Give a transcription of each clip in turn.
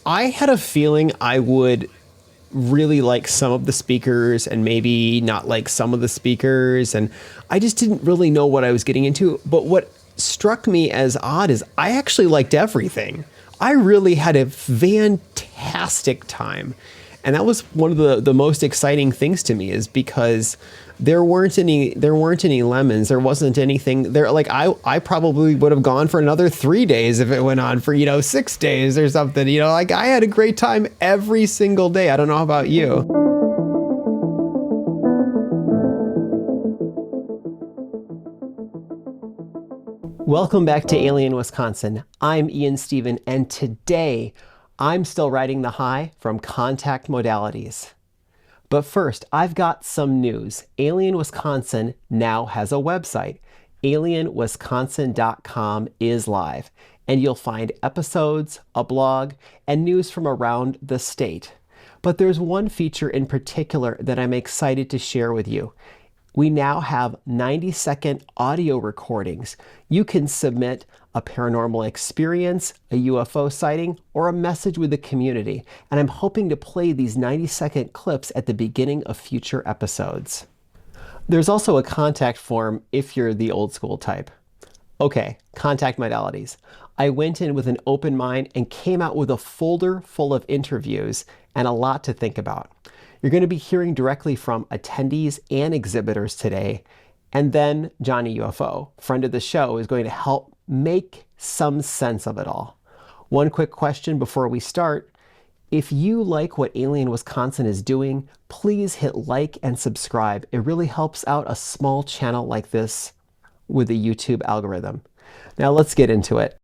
I had a feeling I would really like some of the speakers and maybe not like some of the speakers. And I just didn't really know what I was getting into. But what struck me as odd is I actually liked everything. I really had a fantastic time. And that was one of the most exciting things to me, is because there weren't any lemons. There wasn't anything there. Like I probably would have gone for another 3 days if it went on for, 6 days or something. Like I had a great time every single day. I don't know about you. Welcome back to Alien Wisconsin. I'm Ian Stephen, and today I'm still riding the high from Contact Modalities. But first, I've got some news. Alien Wisconsin now has a website. alienwisconsin.com is live, and you'll find episodes, a blog, and news from around the state. But there's one feature in particular that I'm excited to share with you. We now have 90-second audio recordings. You can submit a paranormal experience, a UFO sighting, or a message with the community. And I'm hoping to play these 90-second clips at the beginning of future episodes. There's also a contact form if you're the old school type. Okay, Contact Modalities. I went in with an open mind and came out with a folder full of interviews and a lot to think about. You're going to be hearing directly from attendees and exhibitors today. And then Jonny UFO, friend of the show, is going to help make some sense of it all. One quick question before we start. If you like what Alien Wisconsin is doing, please hit like and subscribe. It really helps out a small channel like this with the YouTube algorithm. Now let's get into it.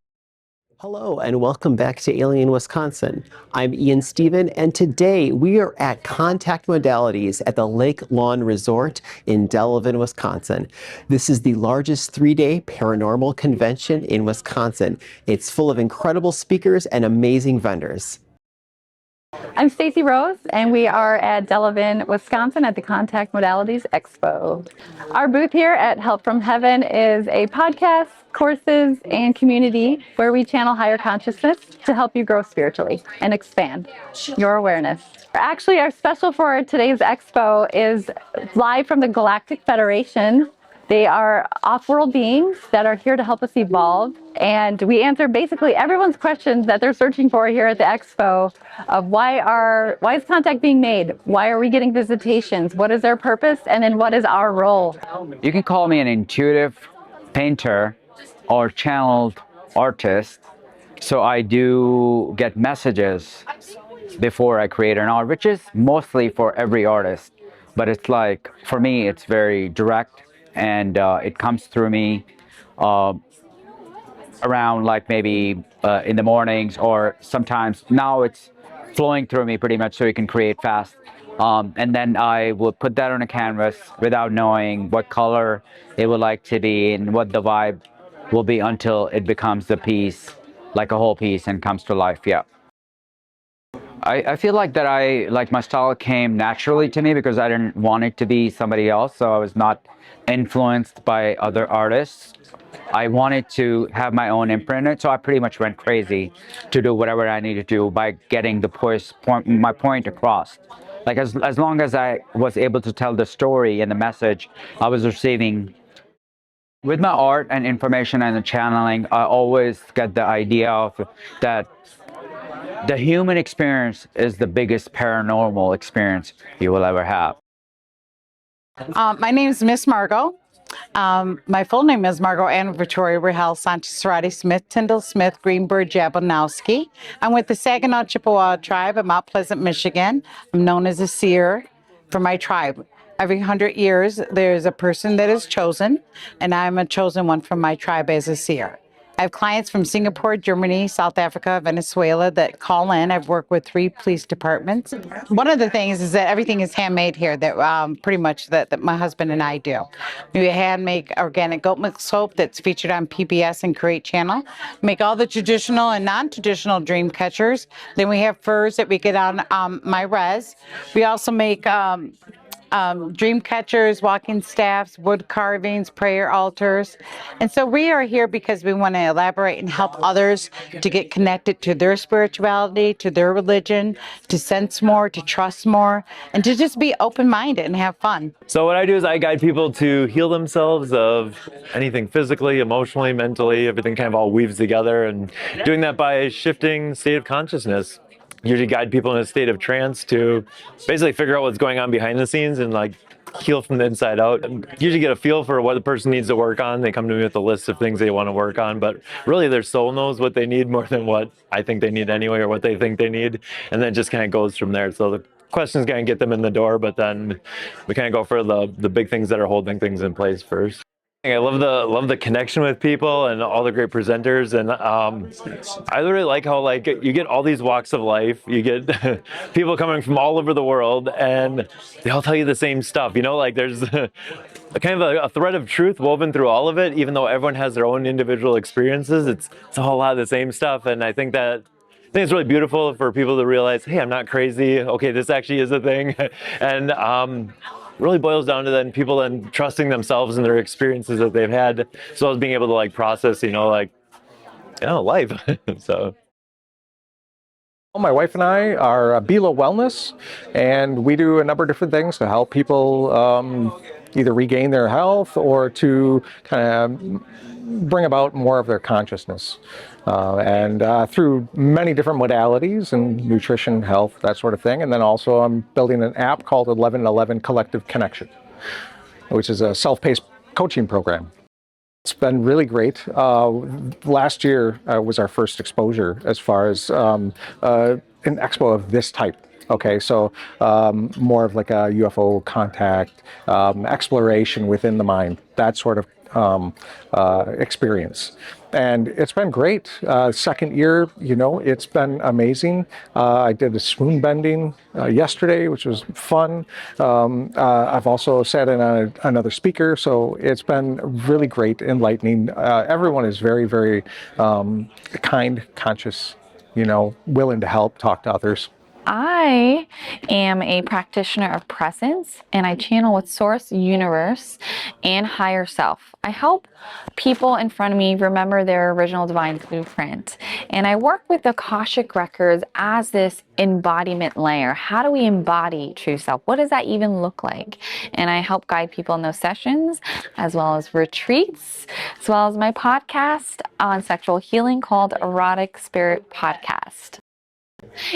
Hello and welcome back to Alien Wisconsin. I'm Ian Stephen, and today we are at Contact Modalities at the Lake Lawn Resort in Delavan, Wisconsin. This is the largest 3-day paranormal convention in Wisconsin. It's full of incredible speakers and amazing vendors. I'm Stacy Rose, and we are at Delavan, Wisconsin at the Contact Modalities XPO. Our booth here at Help from Heaven is a podcast, courses, and community where we channel higher consciousness to help you grow spiritually and expand your awareness. Actually, our special for today's expo is live from the Galactic Federation. They are off-world beings that are here to help us evolve, and we answer basically everyone's questions that they're searching for here at the expo of why is contact being made? Why are we getting visitations? What is their purpose? And then what is our role? You can call me an intuitive painter or channeled artist. So I do get messages before I create an art, which is mostly for every artist. But it's like, for me, it's very direct. And it comes through me around like maybe in the mornings, or sometimes now it's flowing through me pretty much so you can create fast. And then I will put that on a canvas without knowing what color it would like to be and what the vibe will be until it becomes the piece, like a whole piece, and comes to life. Yeah. I feel like my style came naturally to me because I didn't want it to be somebody else, so I was not influenced by other artists. I wanted to have my own imprint in it, so I pretty much went crazy to do whatever I needed to do by getting my point across. Like as long as I was able to tell the story and the message I was receiving. With my art and information and the channeling, I always get the idea of that the human experience is the biggest paranormal experience you will ever have. My name is Miss Margot. My full name is Margot Ann Victoria Rahel Sanchez Serrati Smith Tyndall Smith Greenberg Jabonowski. I'm with the Saginaw Chippewa tribe of Mount Pleasant, Michigan. I'm known as a seer for my tribe. Every 100 years, there's a person that is chosen, and I'm a chosen one from my tribe as a seer. I have clients from Singapore, Germany, South Africa, Venezuela that call in. I've worked with 3 police departments. One of the things is that everything is handmade here, that pretty much that my husband and I do. We hand make organic goat milk soap that's featured on PBS and Create Channel. Make all the traditional and non-traditional dream catchers. Then we have furs that we get on my res. We also make dream catchers, walking staffs, wood carvings, prayer altars. And so we are here because we want to elaborate and help others to get connected to their spirituality, to their religion, to sense more, to trust more, and to just be open-minded and have fun. So what I do is I guide people to heal themselves of anything physically, emotionally, mentally, everything kind of all weaves together, and doing that by shifting state of consciousness. Usually guide people in a state of trance to basically figure out what's going on behind the scenes and like heal from the inside out. And usually get a feel for what the person needs to work on. They come to me with a list of things they want to work on, but really their soul knows what they need more than what I think they need anyway, or what they think they need. And then it just kind of goes from there. So the questions kind of get them in the door, but then we kind of go for the big things that are holding things in place first. I love the connection with people and all the great presenters, and I really like how like you get all these walks of life. You get people coming from all over the world, and they all tell you the same stuff. You know, like there's a kind of a thread of truth woven through all of it, even though everyone has their own individual experiences. It's a whole lot of the same stuff, and I think it's really beautiful for people to realize, hey, I'm not crazy. Okay, this actually is a thing, and really boils down to then people then trusting themselves and their experiences that they've had, as well as being able to like process, life. So. My wife and I are Bila Wellness, and we do a number of different things to help people either regain their health or to kind of bring about more of their consciousness. And through many different modalities and nutrition, health, that sort of thing. And then also I'm building an app called 1111 Collective Connection, which is a self-paced coaching program. It's been really great. Last year was our first exposure as far as an expo of this type. Okay, so more of like a UFO contact, exploration within the mind, that sort of experience. And it's been great. Second year, it's been amazing. I did a spoon bending yesterday, which was fun. I've also sat in on another speaker, so it's been really great, enlightening. Everyone is very, very kind, conscious, willing to help, talk to others. I am a practitioner of presence, and I channel with source, universe, and higher self. I help people in front of me remember their original divine blueprint. And I work with the Akashic records as this embodiment layer. How do we embody true self? What does that even look like? And I help guide people in those sessions, as well as retreats, as well as my podcast on sexual healing called Erotic Spirit Podcast.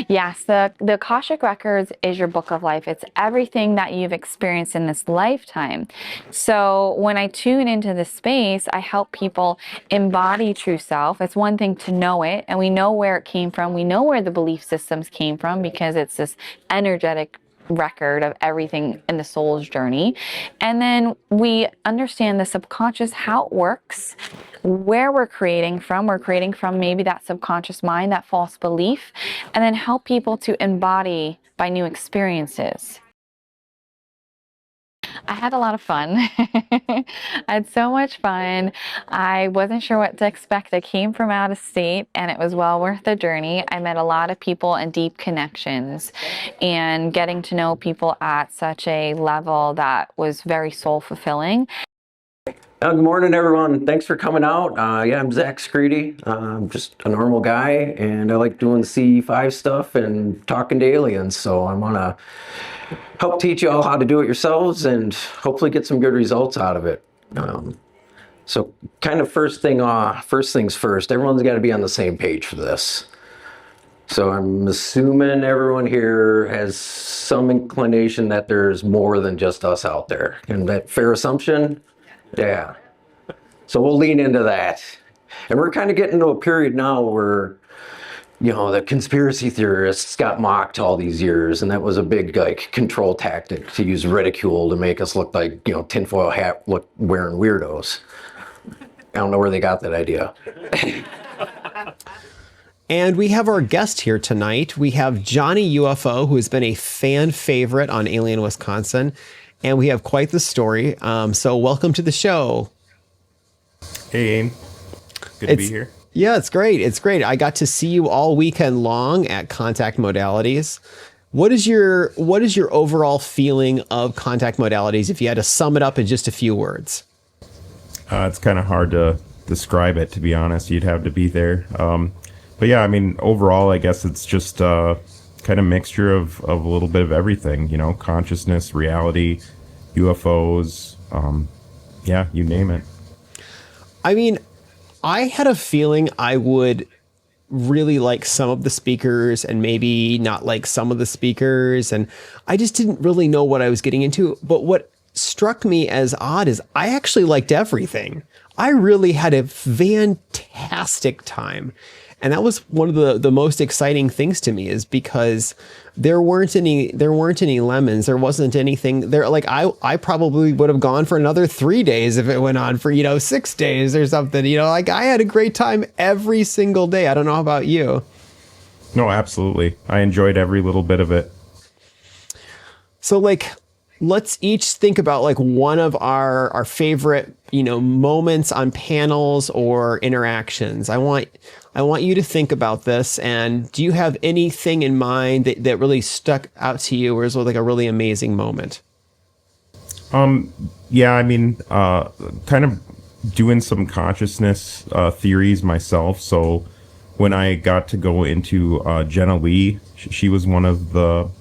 Yes, the Akashic Records is your book of life. It's everything that you've experienced in this lifetime. So when I tune into this space, I help people embody true self. It's one thing to know it, and we know where it came from. We know where the belief systems came from because it's this energetic record of everything in the soul's journey. And then we understand the subconscious, how it works, where we're creating from. We're creating from maybe that subconscious mind, that false belief, and then help people to embody by new experiences. I had a lot of fun. I had so much fun. I wasn't sure what to expect. I came from out of state, and it was well worth the journey. I met a lot of people and deep connections, and getting to know people at such a level that was very soul fulfilling. Good morning, everyone. Thanks for coming out. I'm Zach Screedy. I'm just a normal guy, and I like doing C5 stuff and talking to aliens. So I want to help teach you all how to do it yourselves and hopefully get some good results out of it. So kind of first things first, everyone's got to be on the same page for this. So I'm assuming everyone here has some inclination that there's more than just us out there. And that fair assumption? Yeah. So we'll lean into that. And we're kind of getting into a period now where, the conspiracy theorists got mocked all these years, and that was a big control tactic to use ridicule to make us look like, tinfoil hat wearing weirdos. I don't know where they got that idea. And we have our guest here tonight. We have Jonny UFO, who has been a fan favorite on Alien Wisconsin. And we have quite the story. So welcome to the show. Hey, Aim. Good to be here. Yeah, it's great. It's great. I got to see you all weekend long at Contact Modalities. What is your overall feeling of contact modalities if you had to sum it up in just a few words? It's kind of hard to describe it, to be honest. You'd have to be there. But yeah, I mean, overall, I guess it's just kind of mixture of a little bit of everything, you know, consciousness, reality, UFOs, yeah, you name it. I mean, I had a feeling I would really like some of the speakers and maybe not like some of the speakers, and I just didn't really know what I was getting into. But what struck me as odd is I actually liked everything. I really had a fantastic time. And that was one of the most exciting things to me, is because there weren't any lemons. There wasn't anything there. Like I probably would have gone for another 3 days if it went on for, 6 days or something, like I had a great time every single day. I don't know about you. No, absolutely. I enjoyed every little bit of it. So let's each think about one of our favorite, moments on panels or interactions. I want you to think about this. And do you have anything in mind that really stuck out to you, or was like a really amazing moment? Yeah, I mean, kind of doing some consciousness theories myself. So when I got to go into Jenna Lee, she was one of the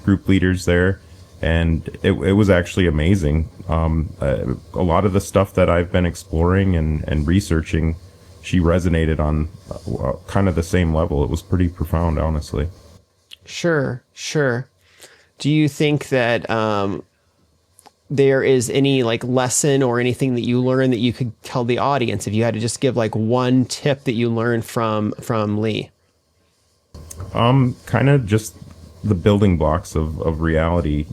group leaders there. And it was actually amazing. A lot of the stuff that I've been exploring and researching, she resonated on kind of the same level. It was pretty profound, honestly. Sure. Do you think that there is any lesson or anything that you learned that you could tell the audience if you had to just give one tip that you learned from Lee? Kind of just the building blocks of reality,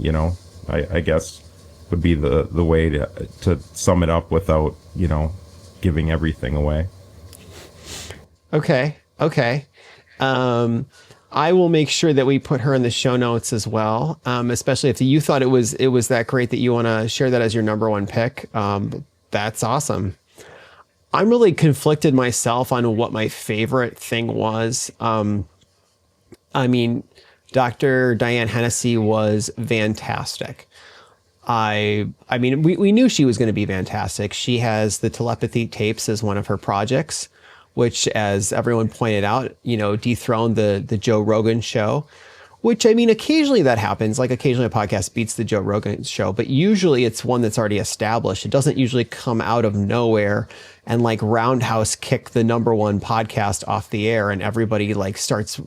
I guess would be the way to sum it up without, giving everything away. Okay. I will make sure that we put her in the show notes as well. Especially if you thought it was that great that you want to share that as your number one pick. That's awesome. I'm really conflicted myself on what my favorite thing was. I mean, Dr. Diane Hennessy was fantastic. I mean, we knew she was going to be fantastic. She has the telepathy tapes as one of her projects, which, as everyone pointed out, dethroned the Joe Rogan show, which, I mean, occasionally that happens. Occasionally a podcast beats the Joe Rogan show, but usually it's one that's already established. It doesn't usually come out of nowhere and roundhouse kick the number one podcast off the air, and everybody starts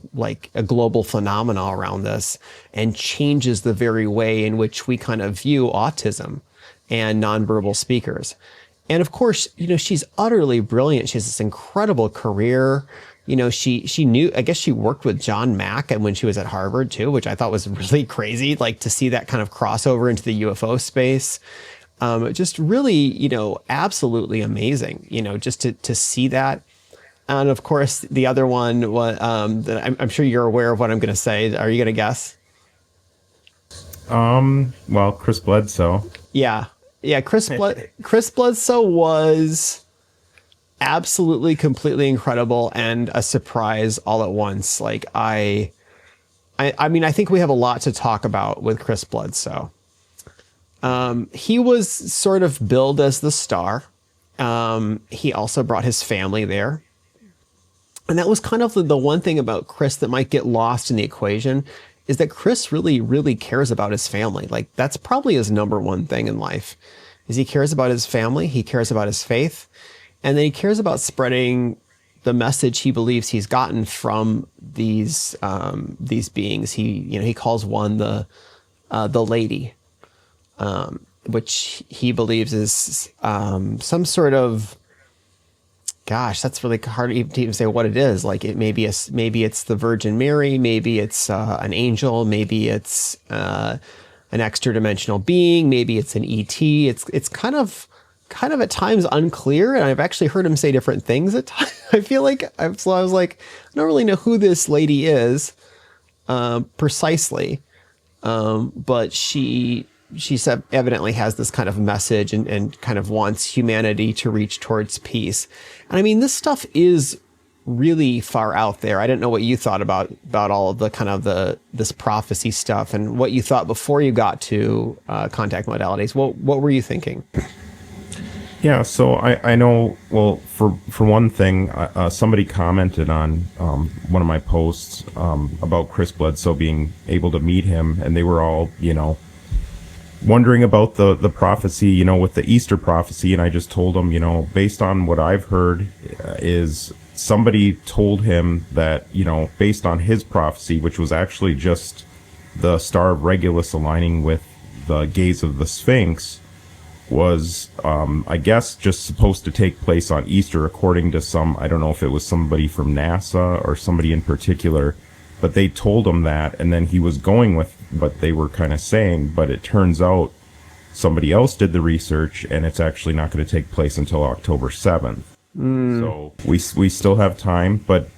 a global phenomena around this and changes the very way in which we kind of view autism and nonverbal speakers. And of course, she's utterly brilliant. She has this incredible career. She knew, I guess she worked with John Mack and when she was at Harvard too, which I thought was really crazy, to see that kind of crossover into the UFO space. Just really, absolutely amazing, just to see that. And of course, the other one was, that I'm sure you're aware of what I'm going to say. Are you going to guess? Well, Chris Bledsoe. Yeah. Chris Bledsoe was absolutely, completely incredible and a surprise all at once. I mean, I think we have a lot to talk about with Chris Bledsoe. He was sort of billed as the star. He also brought his family there. And that was kind of the one thing about Chris that might get lost in the equation, is that Chris really, really cares about his family. That's probably his number one thing in life, is he cares about his family. He cares about his faith. And then he cares about spreading the message he believes he's gotten from these beings. He calls one the lady, which he believes is some sort of, gosh, that's really hard to even say what it is. Maybe it's the Virgin Mary, maybe it's an angel, maybe it's an extra dimensional being, maybe it's an ET. It's kind of at times unclear, and I've actually heard him say different things at times. I feel I was I don't really know who this lady is precisely, but she evidently has this kind of message and kind of wants humanity to reach towards peace. And I mean, this stuff is really far out there. I didn't know what you thought about all of the kind of this prophecy stuff and what you thought before you got to contact modalities. What were you thinking? Yeah, so I know, well, for one thing, somebody commented on one of my posts about Chris Bledsoe being able to meet him, and they were all, wondering about the prophecy, with the Easter prophecy, and I just told them, based on what I've heard, is somebody told him that, based on his prophecy, which was actually just the star of Regulus aligning with the gaze of the Sphinx, was, I guess, just supposed to take place on Easter, according to I don't know if it was somebody from NASA or somebody in particular, but they told him that, and then he was going with what they were kind of saying, but it turns out somebody else did the research, and it's actually not going to take place until October 7th. So we still have time, but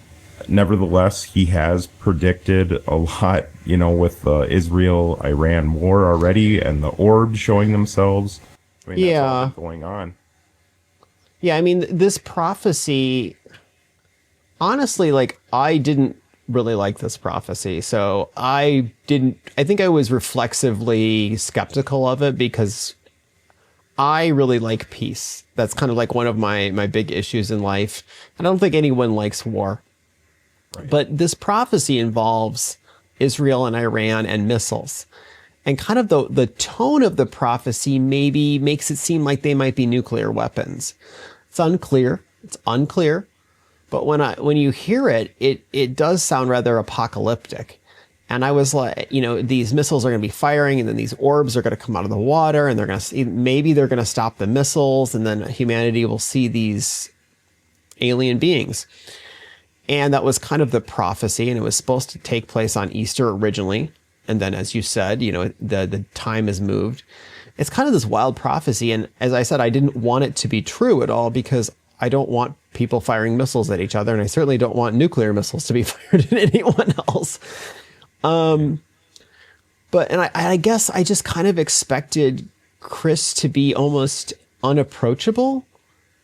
nevertheless, he has predicted a lot, with the Israel-Iran war already, and the Orbs showing themselves. I mean, that's all been going on. Yeah, I mean, this prophecy, honestly, I didn't really like this prophecy. So I think I was reflexively skeptical of it because I really like peace. That's kind of like one of my big issues in life. I don't think anyone likes war. Right. But this prophecy involves Israel and Iran and missiles. And kind of the tone of the prophecy maybe makes it seem like they might be nuclear weapons. It's unclear. But when you hear it, it does sound rather apocalyptic. And I was like, these missiles are going to be firing, and then these orbs are going to come out of the water, and they're going to stop the missiles, and then humanity will see these alien beings. And that was kind of the prophecy, and it was supposed to take place on Easter originally. And then, as you said, the time has moved. It's kind of this wild prophecy. And as I said, I didn't want it to be true at all because I don't want people firing missiles at each other. And I certainly don't want nuclear missiles to be fired at anyone else. But I guess I just kind of expected Chris to be almost unapproachable.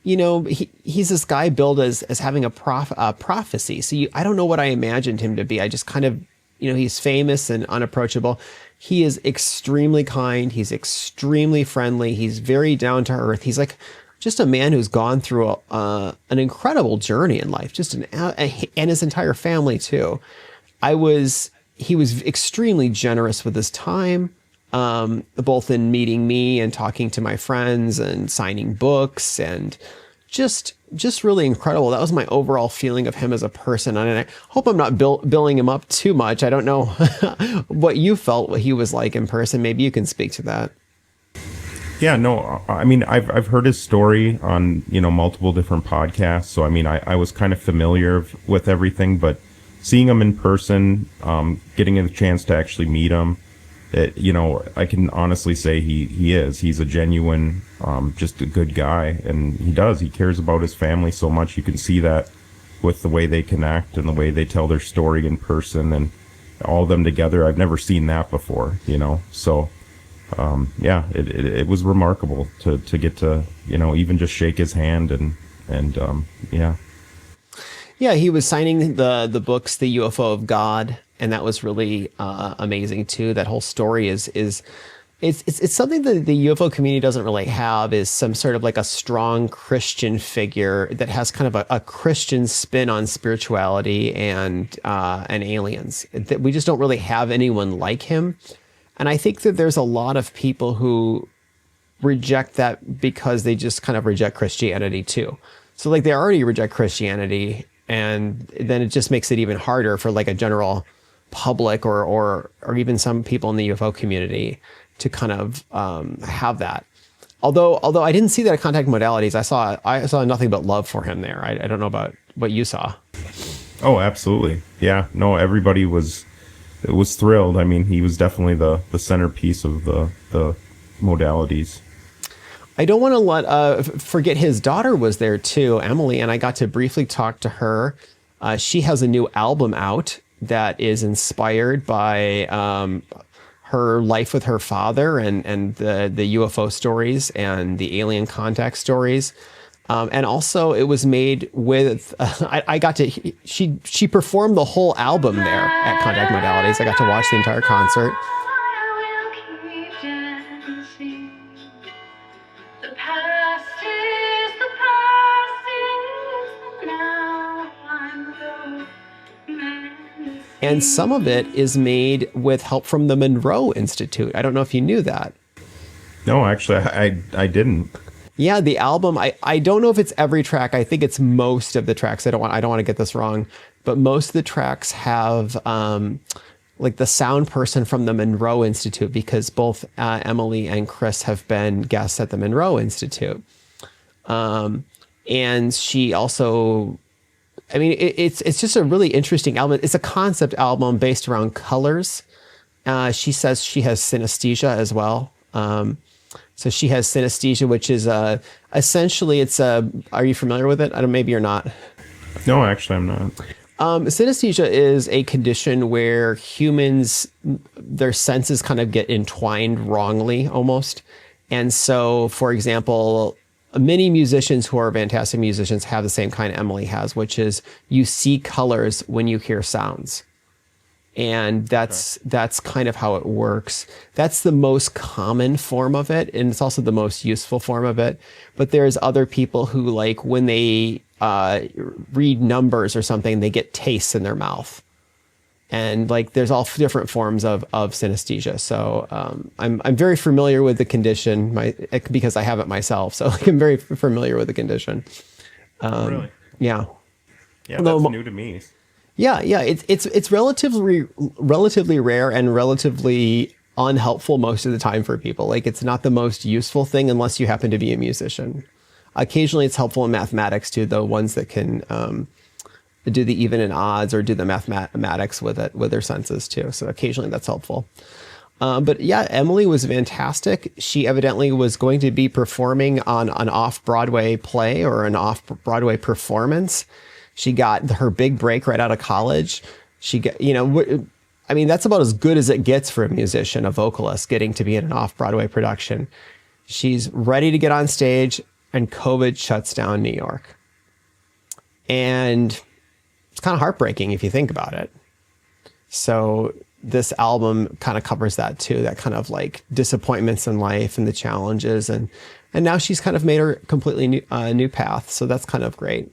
He's this guy billed as having a prophecy. So I don't know what I imagined him to be. I just kind of, he's famous and unapproachable. He is extremely kind. He's extremely friendly. He's very down to earth. He's like just a man who's gone through an incredible journey in life, and his entire family too. He was extremely generous with his time, both in meeting me and talking to my friends and signing books, and just really incredible. That was my overall feeling of him as a person. And I hope I'm not billing him up too much. I don't know what you felt what he was like in person. Maybe you can speak to that. Yeah, no, I mean, I've heard his story on, multiple different podcasts. So, I mean, I was kind of familiar with everything, but seeing him in person, getting a chance to actually meet him, I can honestly say he's a genuine, just a good guy. And he cares about his family so much. You can see that with the way they connect and the way they tell their story in person and all of them together. I've never seen that before, so, it was remarkable to get to, even just shake his hand and yeah. Yeah, he was signing the books, The UFO of God, and that was really amazing too. That whole story is it's something that the UFO community doesn't really have, is some sort of like a strong Christian figure that has kind of a Christian spin on spirituality and aliens. That we just don't really have anyone like him. And I think that there's a lot of people who reject that because they just kind of reject Christianity too. So like they already reject Christianity, and then it just makes it even harder for like a general public or even some people in the UFO community to kind of have that. Although I didn't see that at Contact Modalities, I saw nothing but love for him there. I don't know about what you saw. Oh, absolutely. Yeah. No, everybody was thrilled. I mean, he was definitely the centerpiece of the modalities. I don't want to forget his daughter was there too, Emily, and I got to briefly talk to her. She has a new album out that is inspired by her life with her father and the UFO stories and the alien contact stories. And also it was made with, I got to, she performed the whole album there at Contact Modalities. I got to watch the entire concert. And some of it is made with help from the Monroe Institute. I don't know if you knew that. No, actually, I didn't. Yeah, the album, I don't know if it's every track. I think it's most of the tracks. I don't want to get this wrong, but most of the tracks have like the sound person from the Monroe Institute, because both Emily and Chris have been guests at the Monroe Institute. And she also, I mean, it's just a really interesting album. It's a concept album based around colors. She says she has synesthesia as well. So she has synesthesia, which is essentially are you familiar with it? I don't, maybe you're not. No, actually, I'm not. Synesthesia is a condition where humans, their senses kind of get entwined wrongly almost. And so, for example, many musicians who are fantastic musicians have the same kind Emily has, which is you see colors when you hear sounds. And that's kind of how it works. That's the most common form of it, and it's also the most useful form of it. But there's other people who, like, when they read numbers or something, they get tastes in their mouth. And like, there's all different forms of synesthesia. So I'm very familiar with the condition because I have it myself. So I'm very familiar with the condition. Really? Yeah. Yeah, that's new to me. Yeah. It's relatively rare and relatively unhelpful most of the time for people. Like, it's not the most useful thing unless you happen to be a musician. Occasionally it's helpful in mathematics too, the ones that can do the even and odds or do the mathematics with their senses too. So occasionally that's helpful. But yeah, Emily was fantastic. She evidently was going to be performing on an off-Broadway play or an off-Broadway performance. She got her big break right out of college. She got, I mean, that's about as good as it gets for a musician, a vocalist, getting to be in an off-Broadway production. She's ready to get on stage, and COVID shuts down New York. And it's kind of heartbreaking if you think about it. So this album kind of covers that too, that kind of like disappointments in life and the challenges. And now she's kind of made her completely new path. So that's kind of great.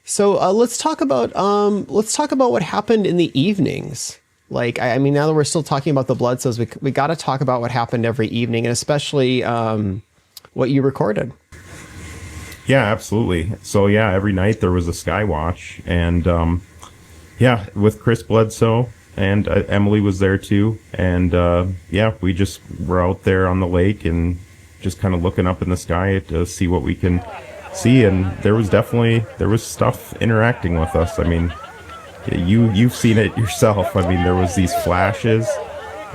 So let's talk about what happened in the evenings. Like, I mean, now that we're still talking about the Bledsoes, we got to talk about what happened every evening, and especially what you recorded. Yeah, absolutely. So yeah, every night there was a skywatch, and yeah, with Chris Bledsoe, and Emily was there too, and yeah, we just were out there on the lake and just kind of looking up in the sky to see what we can see, and there was stuff interacting with us. I mean, you've seen it yourself. I mean, there was these flashes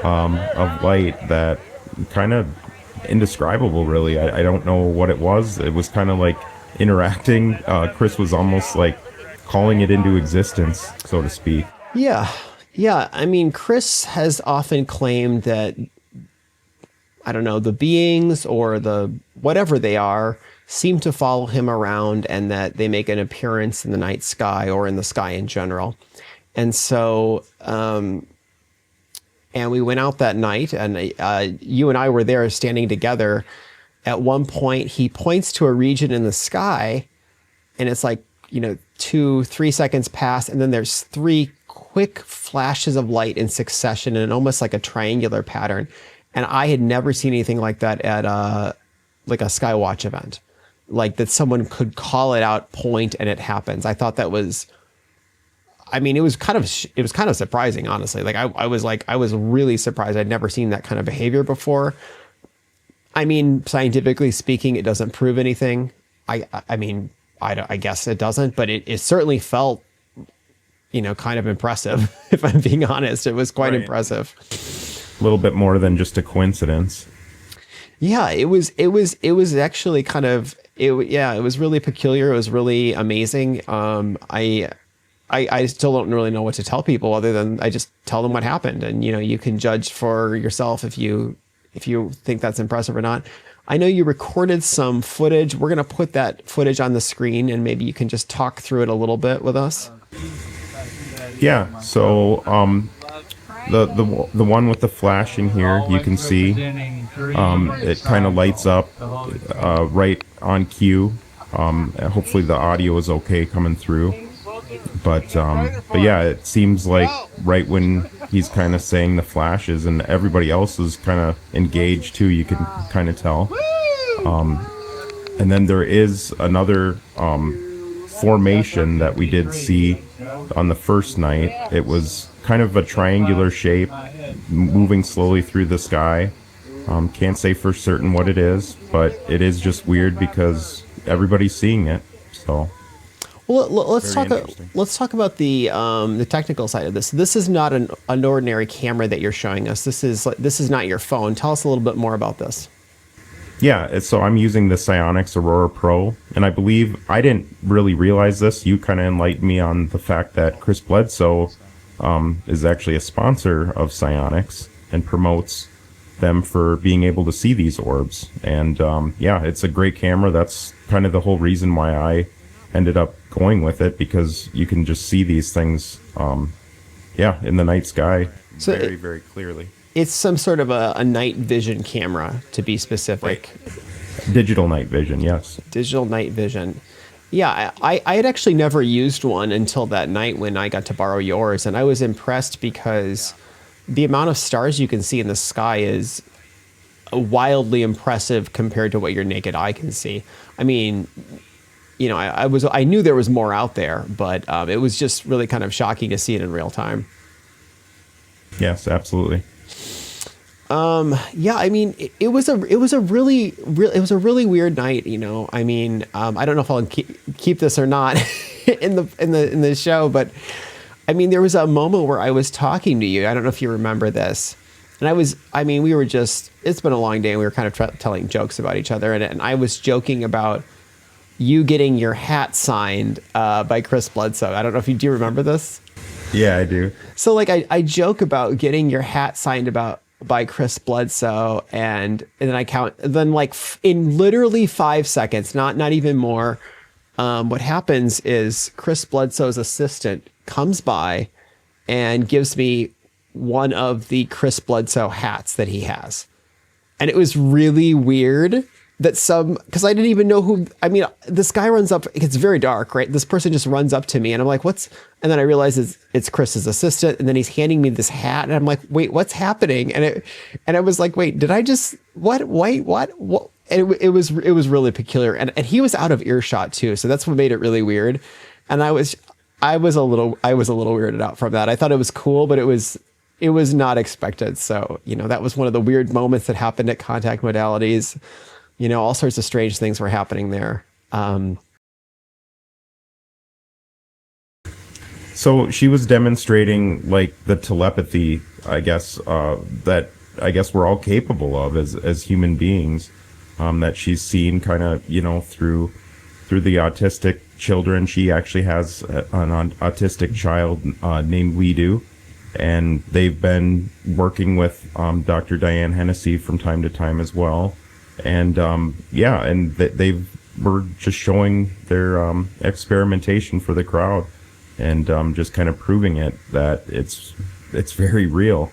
of light that kind of indescribable, really. I don't know what it was. It was kind of like interacting. Chris was almost like calling it into existence, so to speak. Yeah. I mean, Chris has often claimed that, I don't know, the beings or the whatever they are seem to follow him around, and that they make an appearance in the night sky or in the sky in general. And so, and we went out that night, and you and I were there standing together. At one point, he points to a region in the sky, and it's like, 2-3 seconds pass, and then there's 3 quick flashes of light in succession in almost like a triangular pattern. And I had never seen anything like that at like a skywatch event, like that someone could call it out, point, and it happens. I thought that was, I mean, it was kind of surprising, honestly. Like I was really surprised. I'd never seen that kind of behavior before. I mean, scientifically speaking, it doesn't prove anything. I mean, I guess it doesn't, but it certainly felt, kind of impressive. If I'm being honest, it was quite impressive. A little bit more than just a coincidence. Yeah, it was actually kind of, it was really peculiar. It was really amazing. I still don't really know what to tell people other than I just tell them what happened. And, you can judge for yourself if you think that's impressive or not. I know you recorded some footage. We're going to put that footage on the screen, and maybe you can just talk through it a little bit with us. Yeah. So the one with the flash in here, you can see it kind of lights up right on cue. Hopefully the audio is okay coming through. But yeah, it seems like right when he's kind of saying the flashes and everybody else is kind of engaged too, you can kind of tell. And then there is another formation that we did see on the first night. It was kind of a triangular shape moving slowly through the sky. Can't say for certain what it is, but it is just weird because everybody's seeing it. So well, let's talk about the technical side of this. This is not an ordinary camera that you're showing us. This is not your phone. Tell us a little bit more about this. Yeah, so I'm using the Psionics Aurora Pro, and I believe I didn't really realize this. You kind of enlightened me on the fact that Chris Bledsoe is actually a sponsor of Psionics and promotes them for being able to see these orbs. And yeah, it's a great camera. That's kind of the whole reason why I ended up going with it, because you can just see these things, yeah, in the night sky very, very clearly. It's some sort of a night vision camera, to be specific. Right. Digital night vision, yes. Digital night vision. Yeah, I had actually never used one until that night when I got to borrow yours, and I was impressed because the amount of stars you can see in the sky is wildly impressive compared to what your naked eye can see. I mean, you know, I knew there was more out there, but it was just really kind of shocking to see it in real time. Yes, absolutely. Yeah, I mean, it was a really weird night, you know. I mean, I don't know if I'll keep this or not in the show, but I mean, there was a moment where I was talking to you. I don't know if you remember this. And we were just, it's been a long day and we were kind of telling jokes about each other. And I was joking about you getting your hat signed by Chris Bledsoe. I don't know if do you remember this? Yeah, I do. So like I joke about getting your hat signed by Chris Bledsoe, and then I count, then like in literally 5 seconds, not even more, what happens is Chris Bledsoe's assistant comes by and gives me one of the Chris Bledsoe hats that he has. And it was really weird that because I didn't even know who, I mean, this guy runs up, it's very dark, right? This person just runs up to me and I'm like, and then I realize it's Chris's assistant, and then he's handing me this hat and I'm like, wait, what's happening? And I was like, wait, did I just, what? And it was really peculiar. And he was out of earshot too. So that's what made it really weird. And I was a little weirded out from that. I thought it was cool, but it was not expected. So, you know, that was one of the weird moments that happened at Contact Modalities. You know, all sorts of strange things were happening there. So she was demonstrating like the telepathy, I guess, that I guess we're all capable of as human beings, that she's seen kind of, you know, through the autistic children. She actually has an autistic child named Lidu, and they've been working with Dr. Diane Hennessy from time to time as well. And yeah, and they were just showing their experimentation for the crowd, and just kind of proving it that it's very real.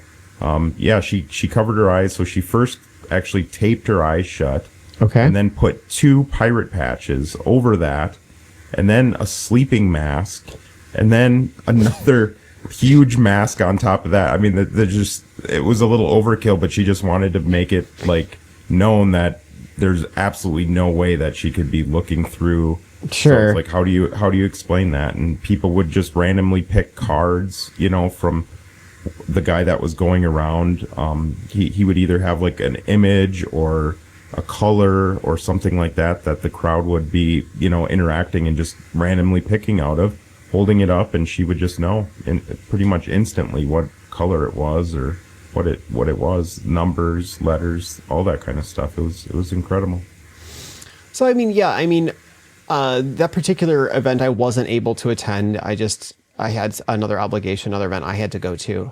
Yeah, she covered her eyes, so she first actually taped her eyes shut. Okay. And then put 2 pirate patches over that, and then a sleeping mask, and then another huge mask on top of that. I mean, it was a little overkill, but she just wanted to make it like known that there's absolutely no way that she could be looking through. Sure. So it's like, how do you explain that? And people would just randomly pick cards, you know, from the guy that was going around. He would either have like an image or a color or something like that the crowd would be, you know, interacting and just randomly picking out of, holding it up, and she would just know pretty much instantly what color it was or what it was, numbers, letters, all that kind of stuff. It was incredible. So I mean, yeah, that particular event I wasn't able to attend. I had another obligation, another event I had to go to.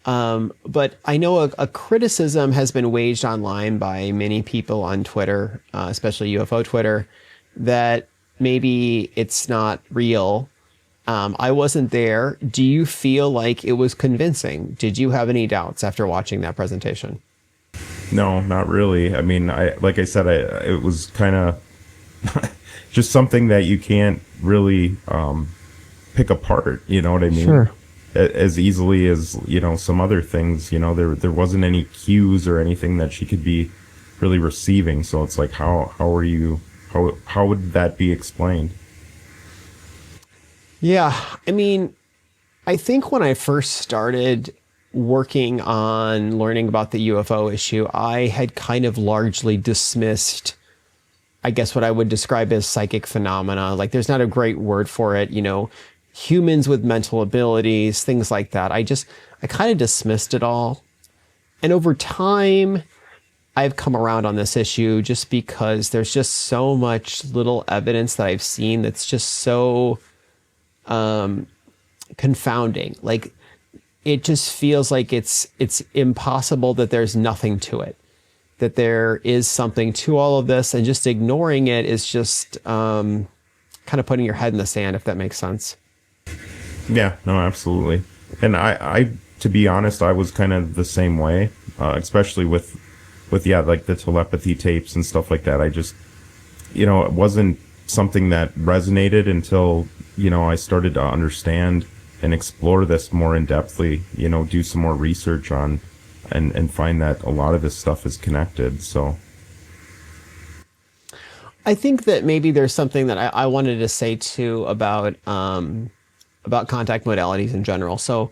But I know a criticism has been waged online by many people on Twitter, especially UFO Twitter, that maybe it's not real. I wasn't there. Do you feel like it was convincing? Did you have any doubts after watching that presentation? No, not really. I mean, like I said, it was kind of just something that you can't really pick apart. You know what I mean? Sure. As easily as, some other things. There wasn't any cues or anything that she could be really receiving. So it's like, how would that be explained? Yeah, I mean, I think when I first started working on learning about the UFO issue, I had kind of largely dismissed, I guess, what I would describe as psychic phenomena. Like, there's not a great word for it, humans with mental abilities, things like that. I kind of dismissed it all. And over time, I've come around on this issue just because there's just so much little evidence that I've seen that's just so confounding. Like, it just feels like it's impossible that there's nothing to it, that there is something to all of this, and just ignoring it is just kind of putting your head in the sand, if that makes sense. Yeah, no, absolutely. And I to be honest, I was kind of the same way, especially with like the telepathy tapes and stuff like that. I just, it wasn't something that resonated until, I started to understand and explore this more in depthly, do some more research on and find that a lot of this stuff is connected. So I think that maybe there's something that I wanted to say too about contact modalities in general. So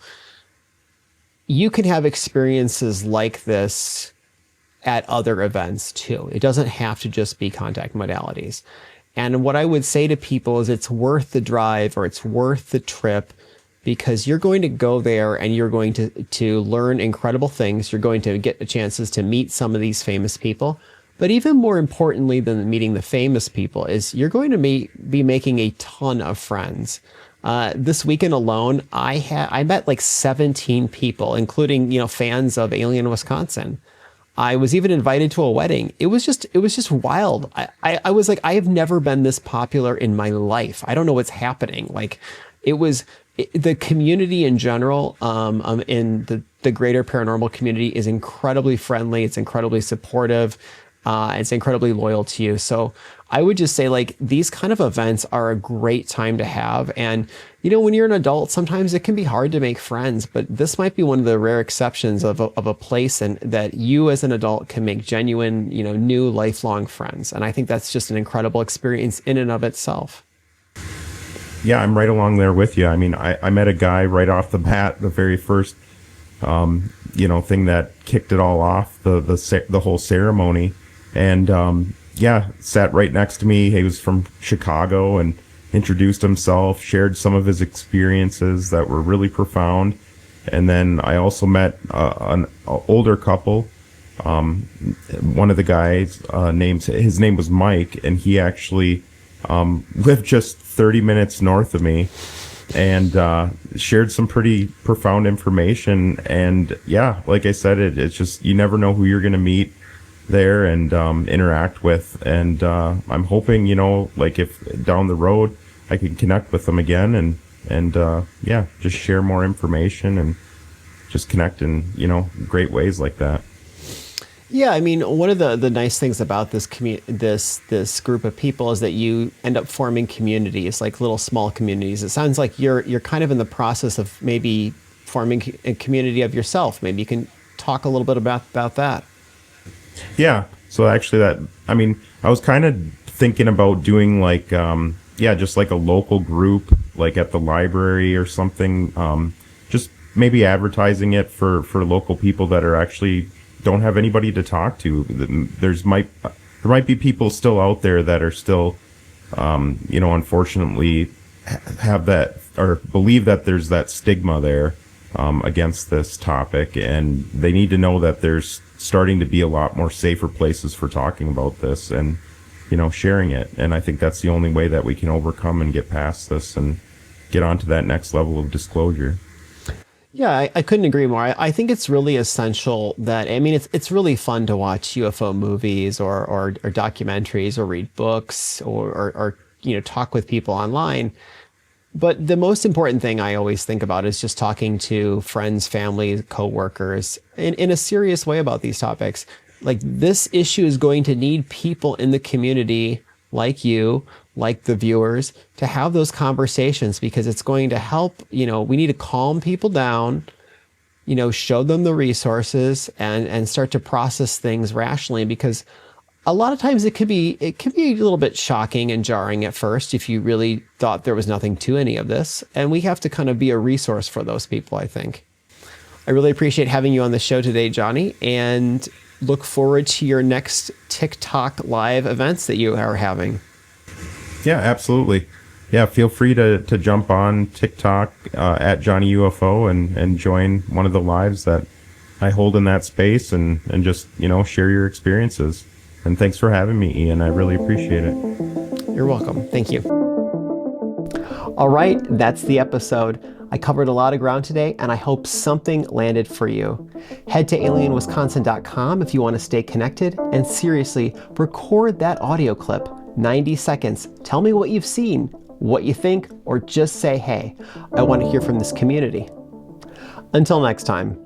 you can have experiences like this at other events too. It doesn't have to just be contact modalities. And what I would say to people is it's worth the drive, or it's worth the trip, because you're going to go there and you're going to learn incredible things. You're going to get the chances to meet some of these famous people. But even more importantly than meeting the famous people is you're going to be making a ton of friends. This weekend alone, I met like 17 people, including, fans of Alien Wisconsin. I was even invited to a wedding. It was just wild. I was like, I have never been this popular in my life. I don't know what's happening. Like, the community in general, in the greater paranormal community is incredibly friendly. It's incredibly supportive. It's incredibly loyal to you. So I would just say, like, these kind of events are a great time to have. And, when you're an adult, sometimes it can be hard to make friends, but this might be one of the rare exceptions of a place and that you as an adult can make genuine, new lifelong friends. And I think that's just an incredible experience in and of itself. Yeah, I'm right along there with you. I mean, I met a guy right off the bat, the very first, thing that kicked it all off, the whole ceremony. And, sat right next to me. He was from Chicago and introduced himself, shared some of his experiences that were really profound. And then I also met an older couple. One of the guys, his name was Mike, and he actually lived just 30 minutes north of me, and shared some pretty profound information. And yeah, like I said, it's just, you never know who you're going to meet there and interact with. And I'm hoping, like, if down the road I can connect with them again and just share more information and just connect in, great ways like that. Yeah, I mean, one of the nice things about this this group of people is that you end up forming communities, like little small communities. It sounds like you're kind of in the process of maybe forming a community of yourself. Maybe you can talk a little bit about that. Yeah. So actually I was kind of thinking about doing like, just like a local group, like at the library or something. Just maybe advertising it for local people that are actually don't have anybody to talk to. There might be people still out there that are still, unfortunately have that or believe that there's that stigma there against this topic, and they need to know that there's starting to be a lot more safer places for talking about this and, sharing it. And I think that's the only way that we can overcome and get past this and get on to that next level of disclosure. Yeah, I couldn't agree more. I think it's really essential that, I mean, it's really fun to watch UFO movies or documentaries or read books or talk with people online. But the most important thing I always think about is just talking to friends, family, coworkers in a serious way about these topics. Like, this issue is going to need people in the community like you, like the viewers, to have those conversations, because it's going to help. We need to calm people down, show them the resources and start to process things rationally, because a lot of times it could be a little bit shocking and jarring at first if you really thought there was nothing to any of this. And we have to kind of be a resource for those people, I think. I really appreciate having you on the show today, Jonny, and look forward to your next TikTok live events that you are having. Yeah, absolutely. Yeah, feel free to jump on TikTok at Jonny UFO and join one of the lives that I hold in that space and just, share your experiences. And thanks for having me, Ian. I really appreciate it. You're welcome. Thank you. All right, that's the episode. I covered a lot of ground today, and I hope something landed for you. Head to alienwisconsin.com if you want to stay connected, and seriously, record that audio clip, 90 seconds. Tell me what you've seen, what you think, or just say hey. I want to hear from this community. Until next time.